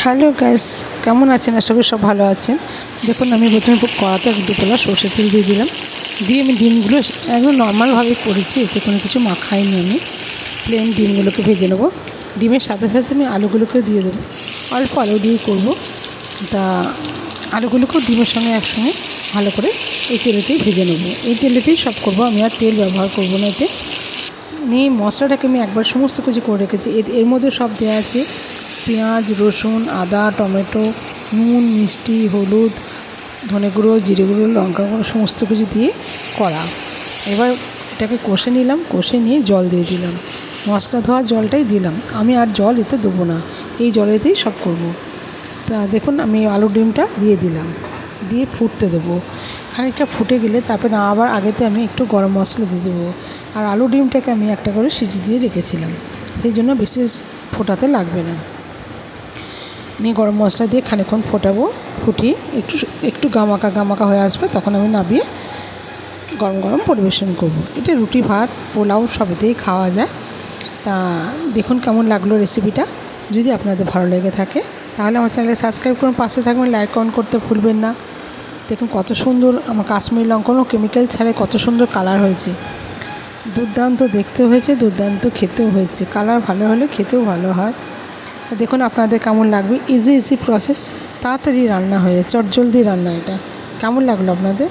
Hello guys, কেমন আছেন? আশা করি সব ভালো আছেন। দেখুন, আমি প্রথমে কড়াতে 2 কড়া সরষের তেল দিয়ে দিলাম। দিয়ে আমি ডিমগুলো একদম নর্মালভাবে করেছি, এতে কোনো কিছু মাখাইনি। আমি প্লেন ডিমগুলোকে ভেজে নেবো। ডিমের সাথে সাথে আমি আলুগুলোকে দিয়ে দেবো। অল্প আলু দিয়ে করবো। তা আলুগুলোকেও ডিমের সঙ্গে একসঙ্গে ভালো করে এই তেলেতেই ভেজে নেবো। এই তেলেতেই সব করবো, আমি আর তেল ব্যবহার করবো না এতে। নিয়ে মশলাটাকে আমি একবার সমস্ত কিছু করে রেখেছি। এর মধ্যে সব দেওয়া আছে: পেঁয়াজ, রসুন, আদা, টমেটো, নুন, মিষ্টি, হলুদ, ধনে গুঁড়ো, জিরে গুঁড়ো, লঙ্কা গুঁড়ো সমস্ত কিছু দিয়ে করা। এবার এটাকে কষে নিলাম, কষে নিয়ে জল দিয়ে দিলাম। মশলা ধোয়া জলটাই দিলাম, আমি আর জল এতে দেবো না, এই জলেতেই সব করব। তা দেখুন, আমি আলু ডিমটা দিয়ে দিলাম, দিয়ে ফুটতে দেবো। খানিকটা ফুটে গেলে তারপরে আবার আগেতে আমি একটু গরম মশলা দিয়ে দেবো। আর আলু ডিমটাকে আমি একটা করে সিটি দিয়ে রেখেছিলাম, সেই জন্য বিশেষ ফোটাতে লাগবে না। নিয়ে গরম মশলা দিয়ে খানিকক্ষণ ফোটাবো। ফুটিয়ে একটু একটু গামাকা হয়ে আসবে, তখন আমি নামিয়ে গরম গরম পরিবেশন করব। এটা রুটি, ভাত, পোলাও সবেতেই খাওয়া যায়। তা দেখুন কেমন লাগলো রেসিপিটা। যদি আপনাদের ভালো লেগে থাকে তাহলে আমার চ্যানেলে সাবস্ক্রাইব করুন, পাশে থাকবেন, লাইক কমেন্ট করতে ভুলবেন না। দেখুন কত সুন্দর আমার কাশ্মীরি লঙ্কা, কোনো কেমিক্যাল ছাড়াই কত সুন্দর কালার হয়েছে। দুর্দান্ত দেখতে হয়েছে, দুর্দান্ত খেতেও হয়েছে। কালার ভালো হলে খেতেও ভালো হয়। দেখুন আপনাদের কেমন লাগবে। ইজি প্রসেস, তাড়াতাড়ি রান্না হয়ে যায়, চটজলদি রান্না। এটা কেমন লাগলো আপনাদের?